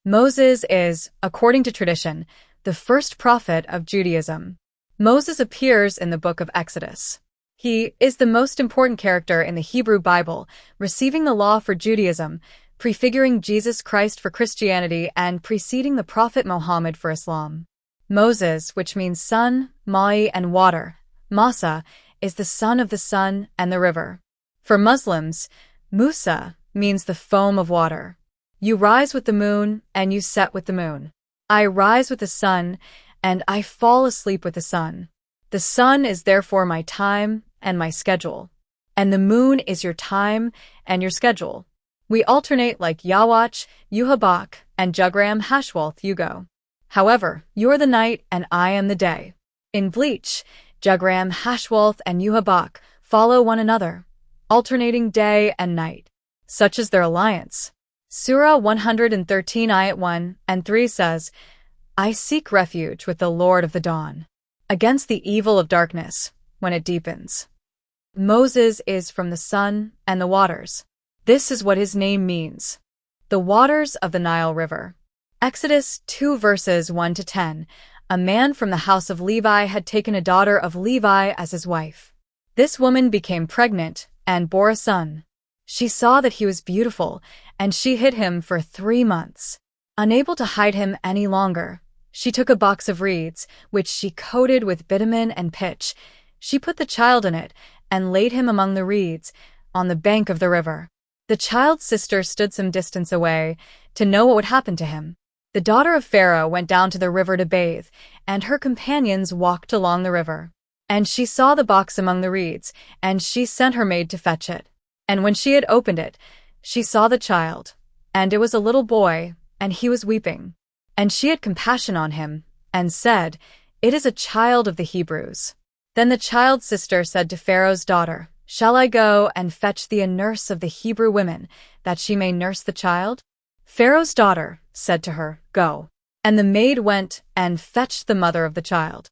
Moses is, according to tradition, the first prophet of Judaism. Moses appears in the book of Exodus. He is the most important character in the Hebrew Bible, receiving the law for Judaism, prefiguring Jesus Christ for Christianity, and preceding the Prophet Muhammad for Islam. Moses, which means sun, Moyi, and water, Massa, is the son of the sun and the river. For Muslims, Musa means the foam of water. You rise with the moon, and you set with the moon. I rise with the sun, and I fall asleep with the sun. The sun is therefore my time and my schedule, and the moon is your time and your schedule. We alternate like Yawach, Yuhabak, and Jugram Hashwalth Yugo. However, you're the night and I am the day. In Bleach, Jugram Hashwalth and Yuhabak follow one another, alternating day and night. Such is their alliance. Surah 113 Ayat 1 and 3 says, I seek refuge with the Lord of the dawn, against the evil of darkness, when it deepens. Moses is from the sun and the waters. This is what his name means. The waters of the Nile River. Exodus 2 verses 1 to 10. A man from the house of Levi had taken a daughter of Levi as his wife. This woman became pregnant and bore a son. She saw that he was beautiful, and she hid him for 3 months. Unable to hide him any longer, she took a box of reeds, which she coated with bitumen and pitch. She put the child in it and laid him among the reeds on the bank of the river. The child's sister stood some distance away to know what would happen to him. The daughter of Pharaoh went down to the river to bathe, and her companions walked along the river. And she saw the box among the reeds, and she sent her maid to fetch it. And when she had opened it, she saw the child, and it was a little boy, and he was weeping. And she had compassion on him, and said, It is a child of the Hebrews. Then the child's sister said to Pharaoh's daughter, Shall I go and fetch thee a nurse of the Hebrew women, that she may nurse the child? Pharaoh's daughter said to her, Go. And the maid went and fetched the mother of the child.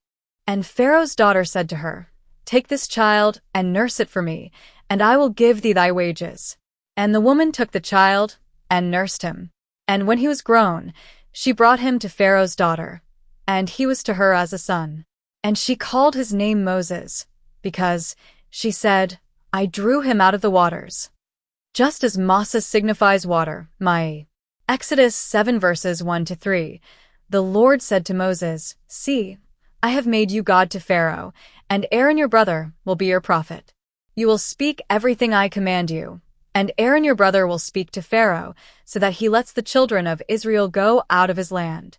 And Pharaoh's daughter said to her, Take this child and nurse it for me, and I will give thee thy wages. And the woman took the child and nursed him. And when he was grown, she brought him to Pharaoh's daughter, and he was to her as a son. And she called his name Moses, because, she said, I drew him out of the waters. Just as Massa signifies water, Mayi. Exodus 7 verses 1 to 3. The Lord said to Moses, See, I have made you God to Pharaoh, and Aaron your brother will be your prophet. You will speak everything I command you, and Aaron your brother will speak to Pharaoh, so that he lets the children of Israel go out of his land.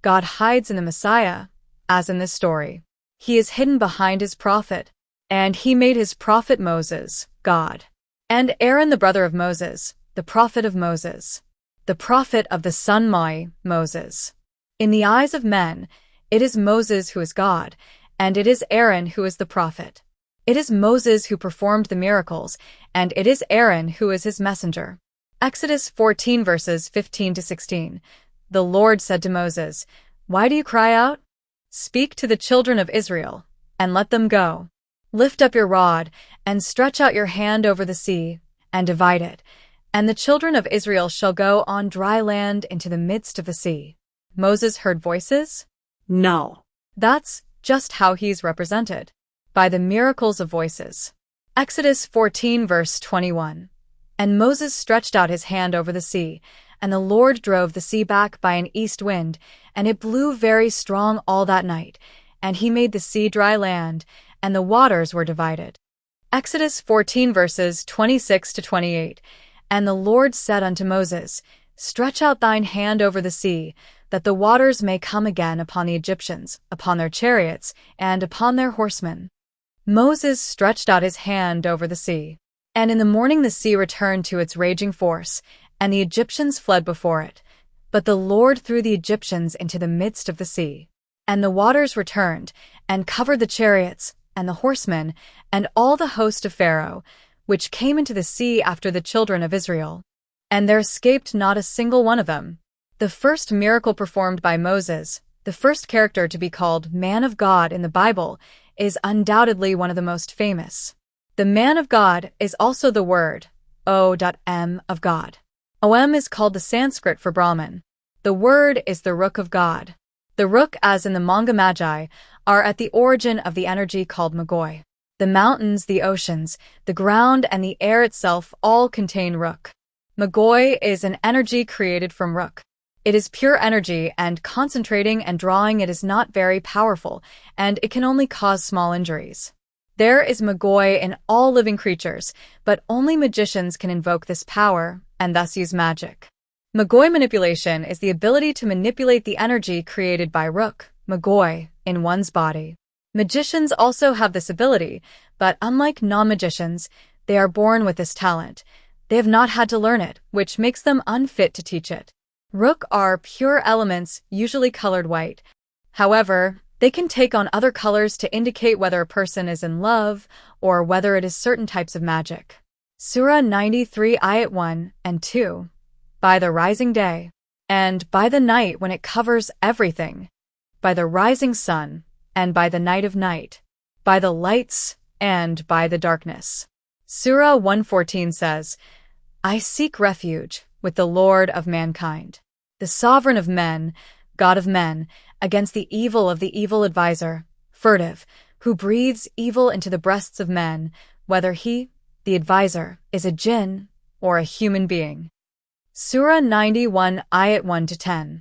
God hides in the Messiah, as in this story. He is hidden behind his prophet, and he made his prophet Moses, God. And Aaron the brother of Moses, the prophet of Moses. The prophet of the son Mayi, Moses. In the eyes of men, it is Moses who is God, and it is Aaron who is the prophet. It is Moses who performed the miracles, and it is Aaron who is his messenger. Exodus 14 verses 15 to 16. The Lord said to Moses, Why do you cry out? Speak to the children of Israel, and let them go. Lift up your rod, and stretch out your hand over the sea, and divide it, and the children of Israel shall go on dry land into the midst of the sea. Moses heard voices? No. That's just how he's represented. By the miracles of voices. Exodus 14 verse 21. And Moses stretched out his hand over the sea, and the Lord drove the sea back by an east wind, and it blew very strong all that night, and he made the sea dry land, and the waters were divided. Exodus 14 verses 26 to 28. And the Lord said unto Moses, Stretch out thine hand over the sea, that the waters may come again upon the Egyptians, upon their chariots, and upon their horsemen. Moses stretched out his hand over the sea. And in the morning the sea returned to its raging force, and the Egyptians fled before it. But the Lord threw the Egyptians into the midst of the sea. And the waters returned, and covered the chariots, and the horsemen, and all the host of Pharaoh, which came into the sea after the children of Israel. And there escaped not a single one of them. The first miracle performed by Moses, the first character to be called Man of God in the Bible, is undoubtedly one of the most famous. The man of God is also the word, O.M. of God. Om is called the Sanskrit for Brahman. The word is the Rook of God. The Rook, as in the manga Magi, are at the origin of the energy called Moyi. The mountains, the oceans, the ground, and the air itself all contain Rook. Moyi is an energy created from Rook. It is pure energy, and concentrating and drawing it is not very powerful, and it can only cause small injuries. There is Moyi in all living creatures, but only magicians can invoke this power, and thus use magic. Moyi manipulation is the ability to manipulate the energy created by Rook, Moyi, in one's body. Magicians also have this ability, but unlike non-magicians, they are born with this talent. They have not had to learn it, which makes them unfit to teach it. Rook are pure elements, usually colored white. However, they can take on other colors to indicate whether a person is in love or whether it is certain types of magic. Surah 93 Ayat 1 and 2. By the rising day, and by the night when it covers everything, by the rising sun, and by the night of night, by the lights, and by the darkness. Surah 114 says, I seek refuge with the Lord of mankind, the sovereign of men, God of men, against the evil of the evil advisor, furtive, who breathes evil into the breasts of men, whether he, the advisor, is a jinn or a human being. Surah 91 Ayat 1-10.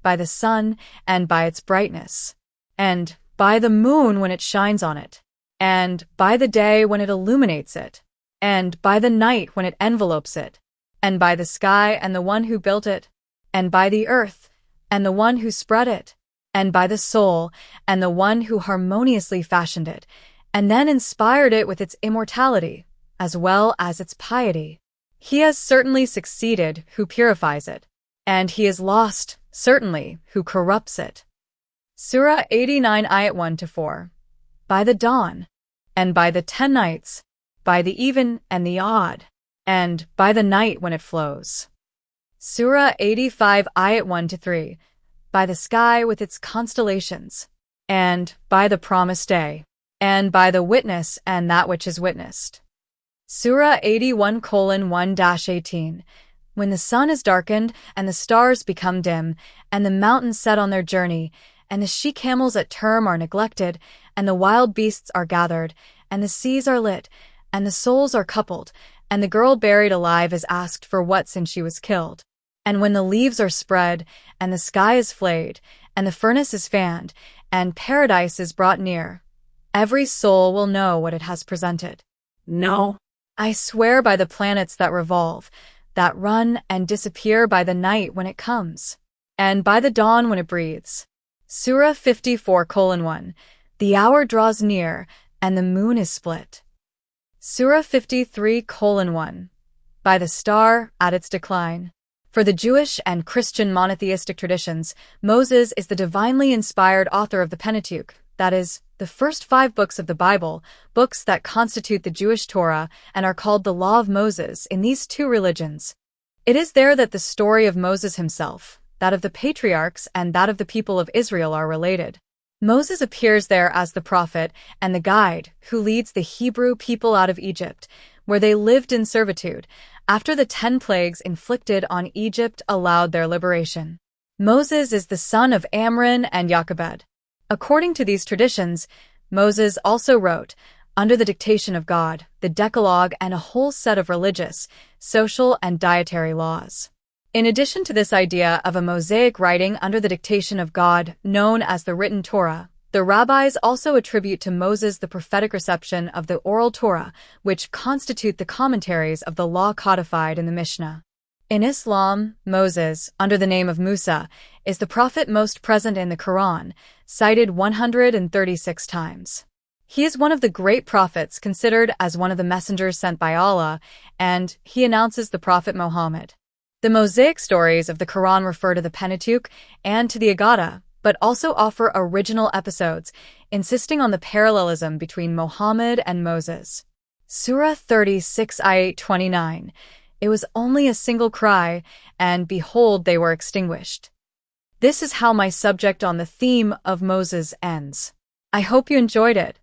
By the sun and by its brightness, and by the moon when it shines on it, and by the day when it illuminates it, and by the night when it envelopes it, and by the sky and the one who built it, and by the earth and the one who spread it, and by the soul and the one who harmoniously fashioned it, and then inspired it with its immortality, as well as its piety. He has certainly succeeded who purifies it, and he is lost, certainly, who corrupts it. Surah 89 Ayat 1-4. By the dawn, and by the 10 nights, by the even and the odd, and by the night when it flows. Surah 85 Ayat 1-3. By the sky with its constellations, and by the promised day, and by the witness and that which is witnessed. Surah 81:1-18. When the sun is darkened, and the stars become dim, and the mountains set on their journey, and the she-camels at term are neglected, and the wild beasts are gathered, and the seas are lit, and the souls are coupled, and the girl buried alive is asked for what sin she was killed. And when the leaves are spread, and the sky is flayed, and the furnace is fanned, and paradise is brought near, every soul will know what it has presented. No. I swear by the planets that revolve, that run and disappear by the night when it comes, and by the dawn when it breathes. Surah 54:1. The hour draws near, and the moon is split. Surah 53:1. By the star at its decline. For the Jewish and Christian monotheistic traditions, Moses is the divinely inspired author of the Pentateuch, that is, the first 5 books of the Bible, books that constitute the Jewish Torah and are called the Law of Moses in these 2 religions. It is there that the story of Moses himself, that of the patriarchs, and that of the people of Israel are related. Moses appears there as the prophet and the guide who leads the Hebrew people out of Egypt, where they lived in servitude, after the 10 plagues inflicted on Egypt allowed their liberation. Moses is the son of Amram and Jochebed. According to these traditions, Moses also wrote, under the dictation of God, the Decalogue and a whole set of religious, social, and dietary laws. In addition to this idea of a Mosaic writing under the dictation of God, known as the written Torah, the rabbis also attribute to Moses the prophetic reception of the oral Torah, which constitute the commentaries of the law codified in the Mishnah. In Islam, Moses, under the name of Musa, is the prophet most present in the Quran, cited 136 times. He is one of the great prophets considered as one of the messengers sent by Allah, and he announces the prophet Muhammad. The Mosaic stories of the Quran refer to the Pentateuch and to the Agadah, but also offer original episodes, insisting on the parallelism between Muhammad and Moses. Surah 36 Ayat 29. It was only a single cry, and behold, they were extinguished. This is how my subject on the theme of Moses ends. I hope you enjoyed it.